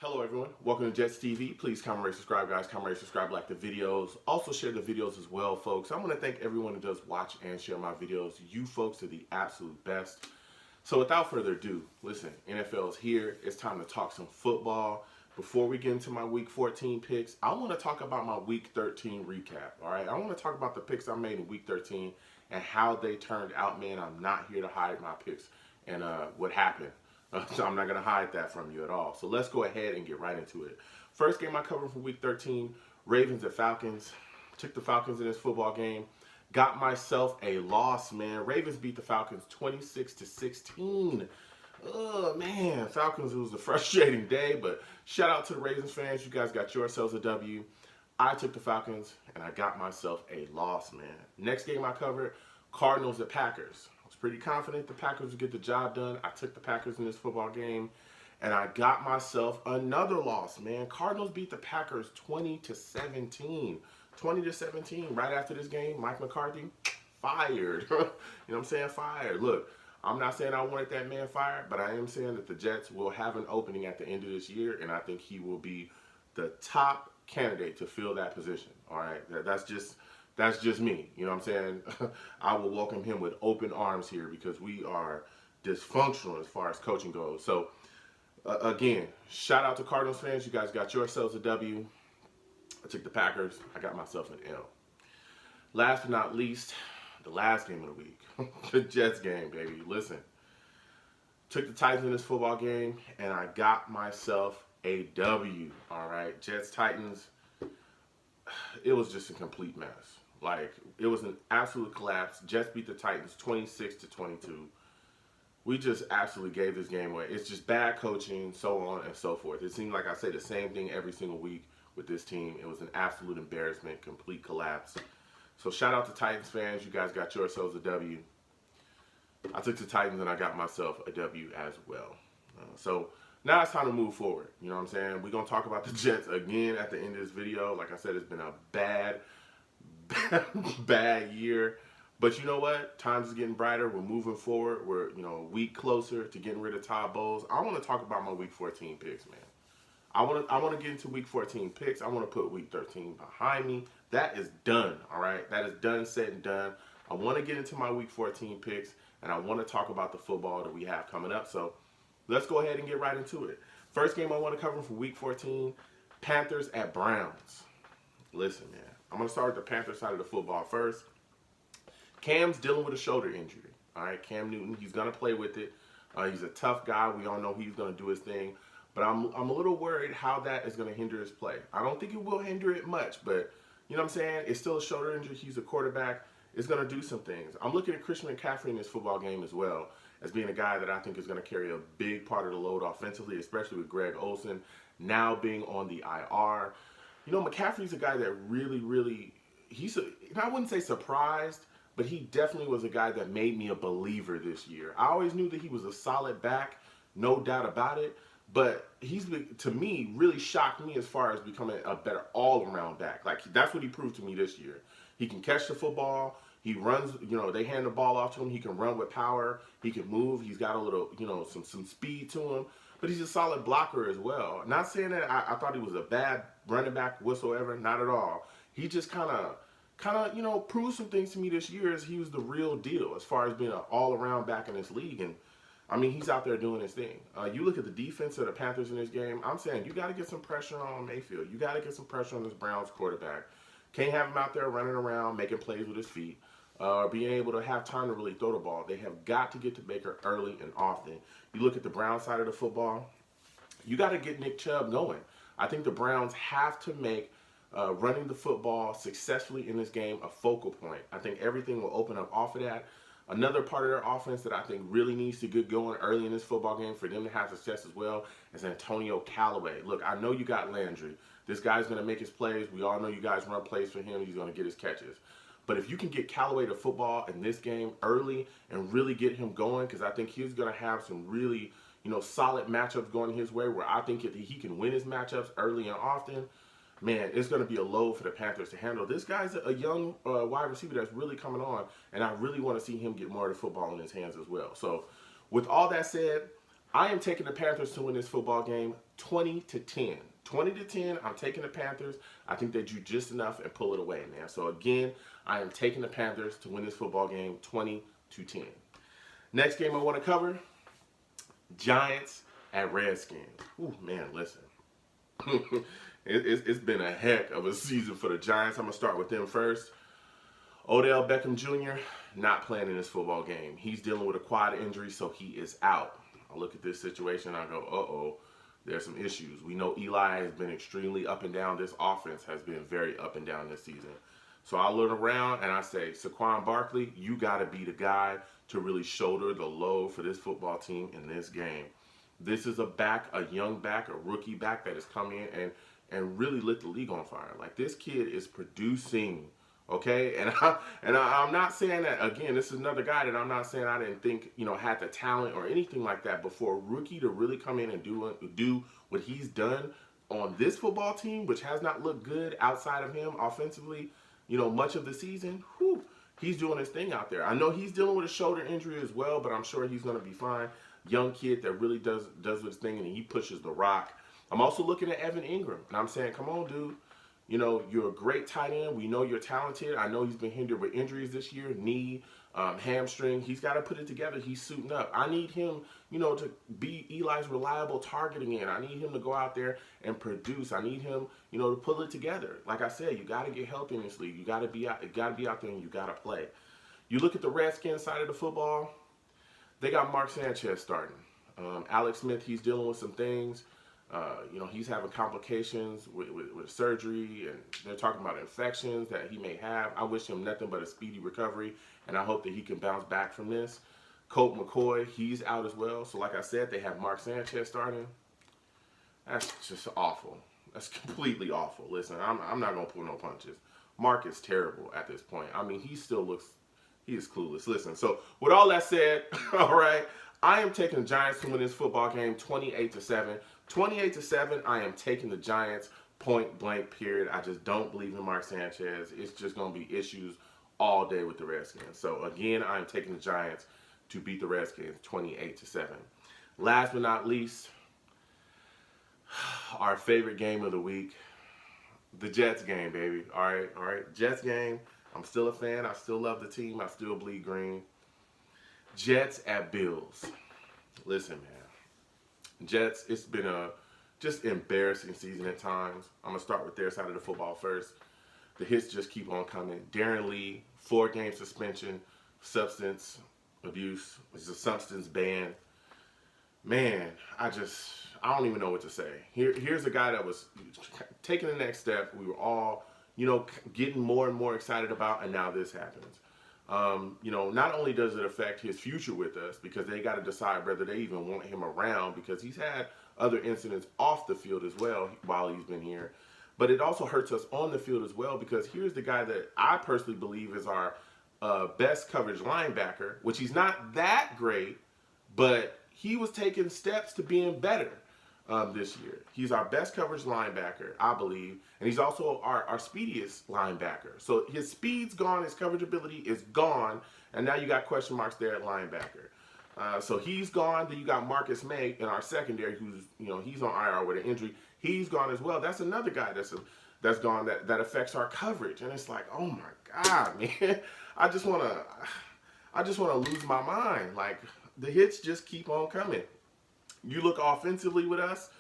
Hello everyone, welcome to Jets TV. Please comment, rate, subscribe guys, comment, rate, subscribe, like the videos. Also share the videos as well, folks. I want to thank everyone who does watch and share my videos. You folks are the absolute best. So without further ado, listen, NFL is here. It's time to talk some football. Before we get into my week 14 picks, I want to talk about my week 13 recap, all right? I want to talk about the picks I made in week 13 and how they turned out, man. I'm not here to hide my picks and what happened. So I'm not going to hide that from you at all. So let's go ahead and get right into it. First game I covered for week 13, Ravens at Falcons. Took the Falcons in this football game. Got myself a loss, man. Ravens beat the Falcons 26-16. Oh, man. Falcons, it was a frustrating day, but shout out to the Ravens fans. You guys got yourselves a W. I took the Falcons, and I got myself a loss, man. Next game I covered, Cardinals at Packers. I was pretty confident the Packers would get the job done. I took the Packers in this football game, and I got myself another loss, man. Cardinals beat the Packers 20-17. 20-17. Right after this game, Mike McCarthy fired. You know what I'm saying? Fired. Look, I'm not saying I wanted that man fired, but I am saying that the Jets will have an opening at the end of this year, and I think he will be the top candidate to fill that position. All right, that's just me. You know what I'm saying? I will welcome him with open arms here because we are dysfunctional as far as coaching goes. So again, shout out to Cardinals fans. You guys got yourselves a W. I took the Packers. I got myself an L. Last but not least, the last game of the week, the Jets game, baby. Listen, took the Titans in this football game, and I got myself a W. All right, Jets Titans. It was just a complete mess. Like, it was an absolute collapse. Jets beat the Titans 26-22. We just absolutely gave this game away. It's just bad coaching, so on and so forth. It seemed like I say the same thing every single week with this team. It was an absolute embarrassment, complete collapse. So shout out to Titans fans. You guys got yourselves a W. I took the Titans and I got myself a W as well. So now it's time to move forward. You know what I'm saying? We're going to talk about the Jets again at the end of this video. Like I said, it's been a bad year. But you know what? Times is getting brighter. We're moving forward. We're, a week closer to getting rid of Todd Bowles. I want to talk about my week 14 picks, man. I want to get into week 14 picks. I want to put week 13 behind me. That is done, all right? That is done, said, and done. I want to get into my week 14 picks, and I want to talk about the football that we have coming up. So let's go ahead and get right into it. First game I want to cover for week 14, Panthers at Browns. Listen, man, I'm going to start with the Panthers side of the football first. Cam's dealing with a shoulder injury. All right, Cam Newton, he's going to play with it. He's a tough guy. We all know he's going to do his thing. But I'm a little worried how that is going to hinder his play. I don't think it will hinder it much, but you know what I'm saying? It's still a shoulder injury. He's a quarterback. It's going to do some things. I'm looking at Christian McCaffrey in this football game as well as being a guy that I think is going to carry a big part of the load offensively, especially with Greg Olsen now being on the IR. McCaffrey's a guy that really, I wouldn't say surprised, but he definitely was a guy that made me a believer this year. I always knew that he was a solid back, no doubt about it. But he's, to me, really shocked me as far as becoming a better all-around back. Like, that's what he proved to me this year. He can catch the football. He runs, they hand the ball off to him. He can run with power. He can move. He's got a little, some speed to him. But he's a solid blocker as well. Not saying that I thought he was a bad running back whatsoever. Not at all. He just kind of, proved some things to me this year as he was the real deal as far as being an all-around back in this league. And he's out there doing his thing. You look at the defense of the Panthers in this game, I'm saying you got to get some pressure on Mayfield. You got to get some pressure on this Browns quarterback. Can't have him out there running around, making plays with his feet, being able to have time to really throw the ball. They have got to get to Baker early and often. You look at the Browns side of the football, you got to get Nick Chubb going. I think the Browns have to make running the football successfully in this game a focal point. I think everything will open up off of that. Another part of their offense that I think really needs to get going early in this football game for them to have success as well is Antonio Callaway. Look, I know you got Landry. This guy's going to make his plays. We all know you guys run plays for him. He's going to get his catches. But if you can get Callaway to football in this game early and really get him going, because I think he's going to have some really, solid matchups going his way where I think he can win his matchups early and often, man, it's going to be a load for the Panthers to handle. This guy's a young wide receiver that's really coming on, and I really want to see him get more of the football in his hands as well. So with all that said, I am taking the Panthers to win this football game. 20-10. 20-10, I'm taking the Panthers. I think they do just enough and pull it away, man. So again, I am taking the Panthers to win this football game 20-10. Next game I want to cover, Giants at Redskins. Ooh, man, listen. It's been a heck of a season for the Giants. I'm going to start with them first. Odell Beckham Jr. not playing in this football game. He's dealing with a quad injury, so he is out. I look at this situation, I go, uh-oh, there's some issues. We know Eli has been extremely up and down. This offense has been very up and down this season. So I look around and I say, Saquon Barkley, you got to be the guy to really shoulder the load for this football team in this game. This is a young back, a rookie back that has come in and really lit the league on fire. Like, this kid is producing. Okay, I'm not saying that, again, this is another guy that I'm not saying I didn't think, had the talent or anything like that. But for a rookie to really come in and do what he's done on this football team, which has not looked good outside of him offensively, much of the season, he's doing his thing out there. I know he's dealing with a shoulder injury as well, but I'm sure he's going to be fine. Young kid that really does his thing, and he pushes the rock. I'm also looking at Evan Ingram, and I'm saying, come on, dude. You're a great tight end. We know you're talented. I know he's been hindered with injuries this year, knee, hamstring. He's got to put it together. He's suiting up. I need him, to be Eli's reliable targeting end. I need him to go out there and produce. I need him, to pull it together. Like I said, you got to get healthy in this league. You got to be out there and you got to play. You look at the Redskins side of the football. They got Mark Sanchez starting. Alex Smith, he's dealing with some things. He's having complications with surgery, and they're talking about infections that he may have. I wish him nothing but a speedy recovery, and I hope that he can bounce back from this. Colt McCoy, he's out as well. So like I said, they have Mark Sanchez starting. That's just awful. That's completely awful. Listen, I'm not going to pull no punches. Mark is terrible at this point. I mean, he is clueless. Listen, so with all that said, all right, I am taking the Giants to win this football game 28-7. 28-7, I am taking the Giants, point blank, period. I just don't believe in Mark Sanchez. It's just going to be issues all day with the Redskins. So, again, I am taking the Giants to beat the Redskins 28-7. Last but not least, our favorite game of the week, the Jets game, baby. All right. Jets game. I'm still a fan. I still love the team. I still bleed green. Jets at Bills. Listen, man. Jets, it's been a just embarrassing season at times. I'm going to start with their side of the football first. The hits just keep on coming. Darren Lee, 4-game suspension, substance abuse. It's a substance ban. Man, I don't even know what to say. Here's a guy that was taking the next step. We were all, getting more and more excited about, and now this happens. Not only does it affect his future with us, because they got to decide whether they even want him around, because he's had other incidents off the field as well while he's been here, but it also hurts us on the field as well, because here's the guy that I personally believe is our best coverage linebacker, which he's not that great, but he was taking steps to being better this year. He's our best coverage linebacker, I believe, and he's also our speediest linebacker. So his speed's gone, his coverage ability is gone, and now you got question marks there at linebacker. So he's gone. Then you got Marcus May in our secondary, who's he's on IR with an injury. He's gone as well. That's another guy that's gone that affects our coverage, and it's like, oh my God, man, I just wanna lose my mind. Like, the hits just keep on coming. You look offensively with us,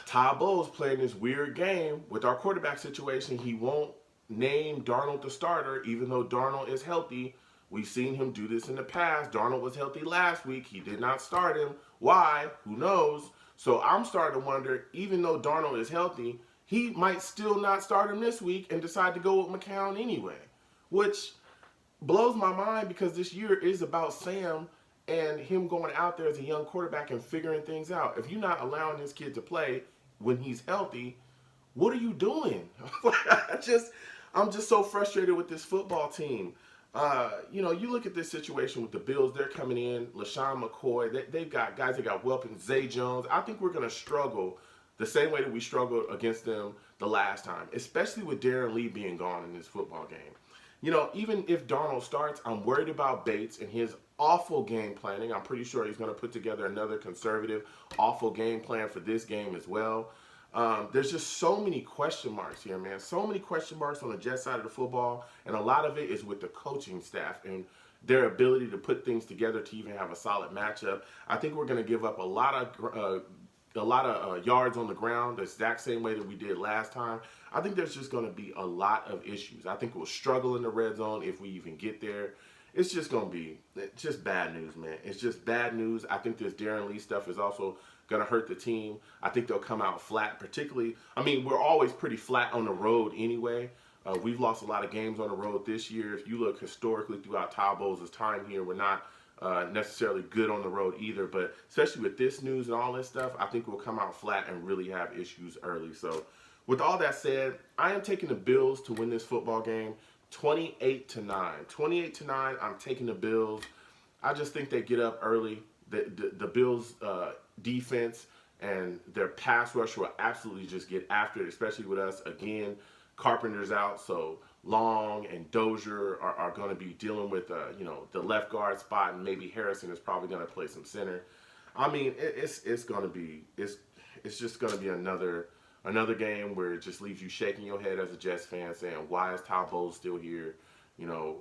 Todd Bowles playing this weird game with our quarterback situation. He won't name Darnold the starter, even though Darnold is healthy. We've seen him do this in the past. Darnold was healthy last week. He did not start him. Why? Who knows? So I'm starting to wonder, even though Darnold is healthy, he might still not start him this week and decide to go with McCown anyway, which blows my mind, because this year is about Sam and him going out there as a young quarterback and figuring things out. If you're not allowing this kid to play when he's healthy, what are you doing? I'm just so frustrated with this football team. You look at this situation with the Bills. They're coming in, LaShawn McCoy. They've got guys that got weapons. Zay Jones. I think we're going to struggle the same way that we struggled against them the last time, especially with Darren Lee being gone in this football game. you know, even if Darnold starts, I'm worried about Bates and his awful game planning. I'm pretty sure he's going to put together another conservative, awful game plan for this game as well. There's just so many question marks here, man. So many question marks on the Jets side of the football, and a lot of it is with the coaching staff and their ability to put things together to even have a solid matchup. I think we're going to give up a lot of yards on the ground the exact same way that we did last time. I think there's just going to be a lot of issues. I think we'll struggle in the red zone if we even get there. It's just going to be just bad news, man. It's just bad news. I think this Darren Lee stuff is also going to hurt the team. I think they'll come out flat, particularly. I mean, we're always pretty flat on the road anyway. We've lost a lot of games on the road this year. If you look historically throughout Todd Bowles' time here, we're not necessarily good on the road either. But especially with this news and all this stuff, I think we'll come out flat and really have issues early. So with all that said, I am taking the Bills to win this football game 28-9. 28-9, I'm taking the Bills. I just think they get up early. The Bills' defense and their pass rush will absolutely just get after it, especially with us. Again, Carpenter's out, so Long and Dozier are going to be dealing with the left guard spot, and maybe Harrison is probably going to play some center. I mean, it's going to be it's just going to be another game where it just leaves you shaking your head as a Jets fan, saying, "Why is Todd Bowles still here?" You know,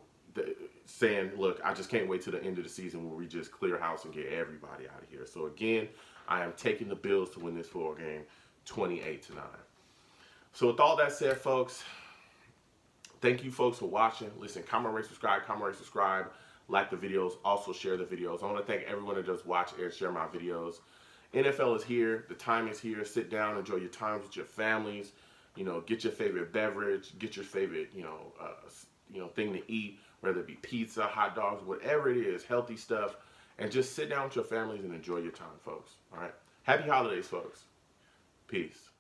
saying, "Look, I just can't wait till the end of the season where we just clear house and get everybody out of here." So again, I am taking the Bills to win this football game, 28-9. So with all that said, folks, thank you folks for watching. Listen, comment, rate, subscribe, like the videos, also share the videos. I want to thank everyone that does watch and share my videos. NFL is here. The time is here. Sit down, enjoy your times with your families. You know, get your favorite beverage, get your favorite, thing to eat, whether it be pizza, hot dogs, whatever it is, healthy stuff, and just sit down with your families and enjoy your time, folks. All right. Happy holidays, folks. Peace.